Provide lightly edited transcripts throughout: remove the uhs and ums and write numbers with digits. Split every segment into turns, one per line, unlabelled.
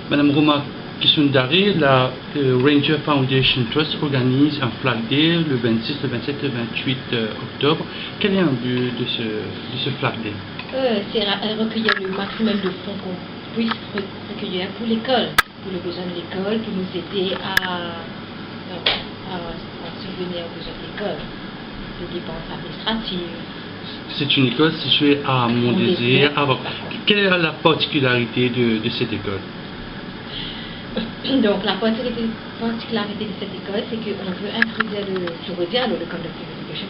Madame Roma Kishundari, la Ranger Foundation Trust organise un Flag Day le 26, le 27 et le 28 octobre. Quel est un but de ce Flag Day?
C'est recueillir le maximum de fonds qu'on puisse recueillir pour l'école, pour les besoins de l'école, pour nous aider à subvenir aux besoins de l'école, des dépenses administratives.
C'est une école située à Mont-Désir. Quelle est la particularité de cette école?
Donc la particularité de cette école, c'est qu'on veut introduire le conductive education.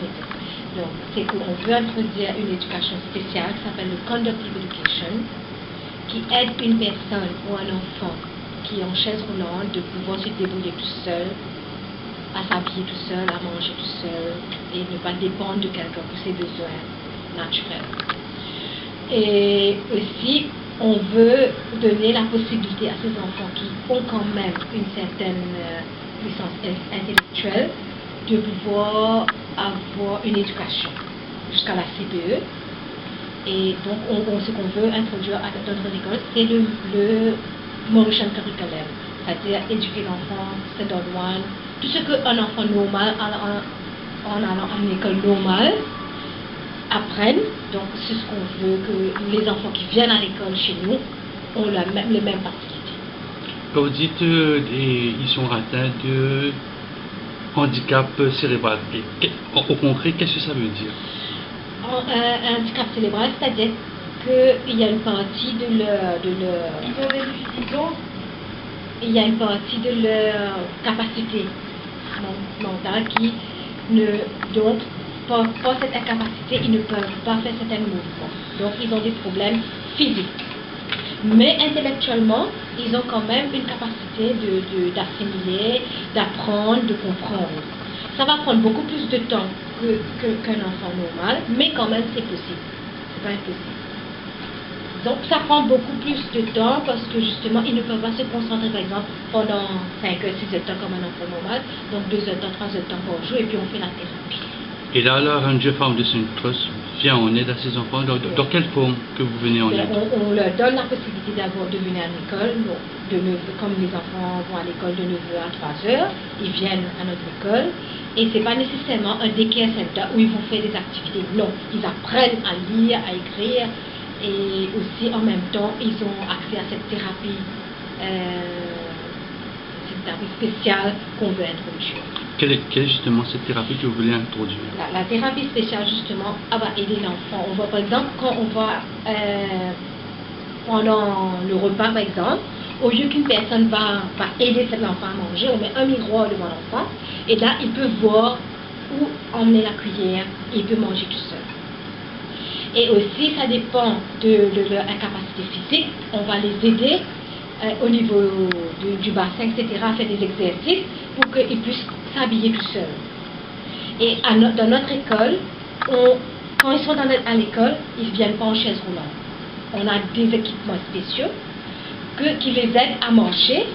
Donc c'est qu'on veut introduire une éducation spéciale qui s'appelle le conductive education, qui aide une personne ou un enfant qui est en chaise roulante de pouvoir se débrouiller tout seul, à s'habiller tout seul, à manger tout seul, et ne pas dépendre de quelqu'un pour ses besoins naturels. Et aussi, on veut donner la possibilité à ces enfants qui ont quand même une certaine puissance intellectuelle de pouvoir avoir une éducation jusqu'à la CPE. Et donc, ce qu'on veut introduire dans notre école, c'est le motion curriculum, c'est-à-dire éduquer l'enfant, standard one, tout ce qu'un enfant normal, en allant à une école normale, apprennent. Donc, c'est ce qu'on veut, que les enfants qui viennent à l'école chez nous ont les mêmes facilités.
Quand vous dites qu'ils sont atteints de handicap cérébral, au concret, qu'est-ce que ça veut dire?
Un handicap cérébral, c'est-à-dire qu'il y a une partie de leur il y a une partie de leur capacité mentale qui ne, donc, pour cette incapacité, ils ne peuvent pas faire certains mouvements. Donc, ils ont des problèmes physiques. Mais intellectuellement, ils ont quand même une capacité d'assimiler, d'apprendre, de comprendre. Ça va prendre beaucoup plus de temps qu'un enfant normal, mais quand même, c'est possible. C'est pas impossible. Donc, ça prend beaucoup plus de temps parce que justement, ils ne peuvent pas se concentrer, par exemple, pendant 5 heures, 6 heures de temps comme un enfant normal. Donc, 2 heures de temps, 3 heures de temps par jour, et puis on fait la thérapie.
Et là, la Ranger Foundation Trust vient en aide à ces enfants. Dans quelle forme que vous venez en aide?
On leur donne la possibilité de venir à l'école. Comme les enfants vont à l'école de 9h à 3h, ils viennent à notre école. Et ce n'est pas nécessairement un daycare center où ils vont faire des activités. Non, ils apprennent à lire, à écrire. Et aussi, en même temps, ils ont accès à cette thérapie spéciale qu'on veut introduire.
Quelle est justement cette thérapie que vous voulez introduire?
La thérapie spéciale, justement, va aider l'enfant. On va, par exemple, quand on va, pendant le repas, par exemple, au lieu qu'une personne va aider cet enfant à manger, on met un miroir devant l'enfant, et là, il peut voir où emmener la cuillère, et il peut manger tout seul. Et aussi, ça dépend de leur incapacité physique. On va les aider au niveau du bassin, etc., à faire des exercices pour qu'ils puissent s'habiller tout seuls. Et dans notre école, quand ils sont à l'école, ils ne viennent pas en chaise roulante. On a des équipements spéciaux qui les aident à marcher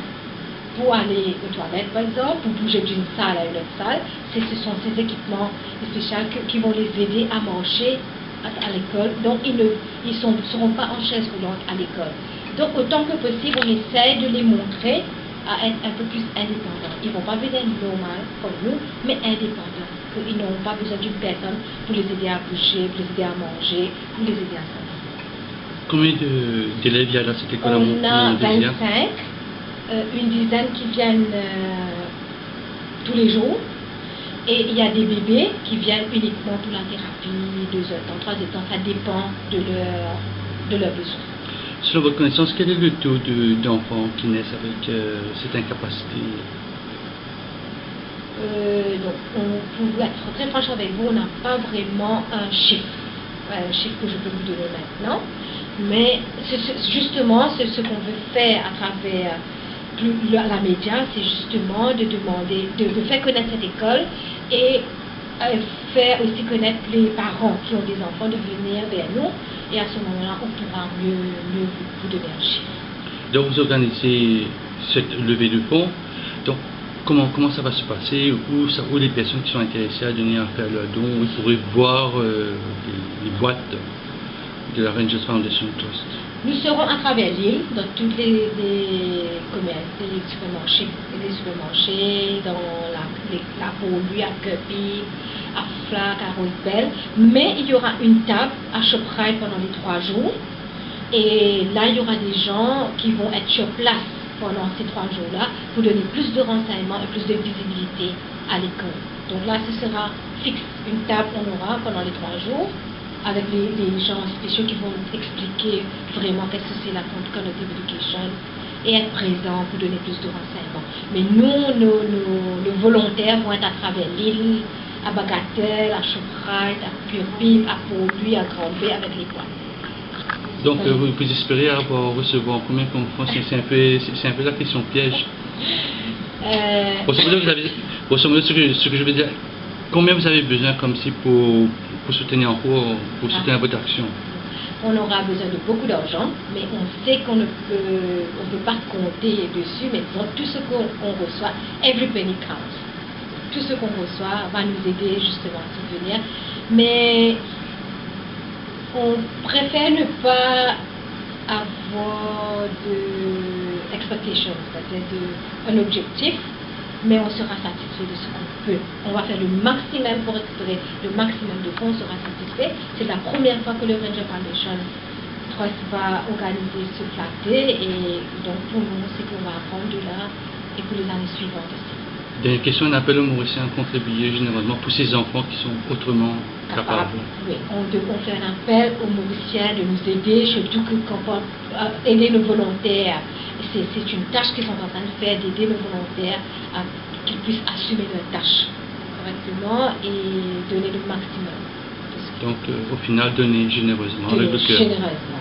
pour aller aux toilettes, par exemple, pour bouger d'une salle à une autre salle. Ce sont ces équipements spéciaux qui vont les aider à marcher à l'école. Donc, ils ne seront pas en chaise roulante à l'école. Donc, autant que possible, on essaie de les montrer à être un peu plus indépendants. Ils ne vont pas venir normal comme nous, mais indépendants. Ils n'ont pas besoin d'une personne pour les aider à bouger, pour les aider à manger, pour les aider à s'habiller.
Combien d'élèves il y a dans cette école?
On a 25, une dizaine qui viennent tous les jours. Et il y a des bébés qui viennent uniquement pour la thérapie, 2 heures de temps, 3 heures de temps, ça dépend de leurs besoins.
Selon votre connaissance, quel est le taux d'enfants qui naissent avec cette incapacité?
Donc, pour être très franche avec vous, on n'a pas vraiment un chiffre que je peux vous donner maintenant. Mais justement, ce qu'on veut faire à travers la média, c'est justement de demander, de faire connaître cette école et faire aussi connaître les parents qui ont des enfants de venir vers nous, et à ce moment-là, on pourra mieux vous donner un chiffre.
Donc vous organisez cette levée de fonds. Donc comment ça va se passer? Où les personnes qui sont intéressées à donner à faire leur don, ils pourraient voir les boîtes de la Rangers Foundation Trust?
Nous serons à travers l'île, dans tous les commerces, les supermarchés, dans la Paul-Louis, à Kirby, à Flac, à Rosebell. Mais il y aura une table à ShopRite pendant les 3 jours. Et là, il y aura des gens qui vont être sur place pendant ces 3 jours-là pour donner plus de renseignements et plus de visibilité à l'école. Donc là, ce sera fixe. Une table, on aura pendant les 3 jours, avec les gens spéciaux qui vont expliquer vraiment qu'est-ce que c'est la Connective Education et être présents pour donner plus de renseignements. Mais nous, nos volontaires vont être à travers l'île, à Bagatelle, à ShopRite, à Purpille, à Pau-Louis, à Grand-Bay, avec les points.
Donc vous espérez recevoir combien comme fonds? C'est un peu la question piège. Grosso modo, ce que je veux dire, combien vous avez besoin comme si pour soutenir en cours, pour soutenir votre action?
On aura besoin de beaucoup d'argent, mais on sait qu'on ne peut pas compter dessus, mais bon, tout ce qu'on reçoit, every penny counts. Tout ce qu'on reçoit va nous aider justement à subvenir, mais on préfère ne pas avoir d'expectation, c'est-à-dire un objectif, mais on sera satisfait de ce qu'on peut. On va faire le maximum pour récupérer le maximum de fonds, on sera satisfait. C'est la première fois que le Ranger Foundation Trust va organiser ce flag day, et donc pour nous, c'est qu'on va apprendre de là et pour les années suivantes aussi.
Dernière question, un appel aux Mauriciens à contribuer généreusement pour ces enfants qui sont autrement capables.
Oui, on fait un appel aux Mauriciens de nous aider, surtout aider nos volontaires. C'est une tâche qu'ils sont en train de faire, d'aider nos volontaires à qu'ils puissent assumer leurs tâches correctement et donner le maximum.
Donc, au final, donner généreusement avec le cœur.
Généreusement.